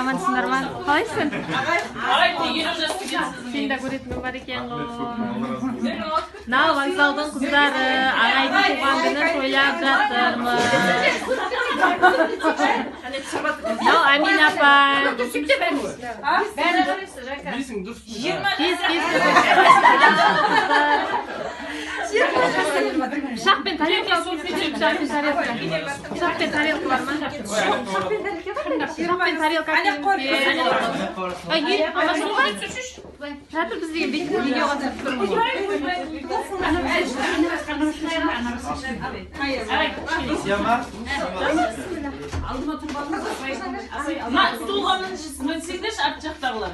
амансыңдар ма? Қалайсың? Сен де көретінім бар екен ғой. Мынау вокзалдың қыздары ағайдың туған күнін тойлап жатырмыз. Мынау Амин апай. Пышақ пен тарелка бар ма? Пышақ пен тарелка жатыр біз деген видеоға түсіп тұрмыз ғой. Aldırma turbanını da. Stulganın içi, sınırsızdır, artacak dağlar.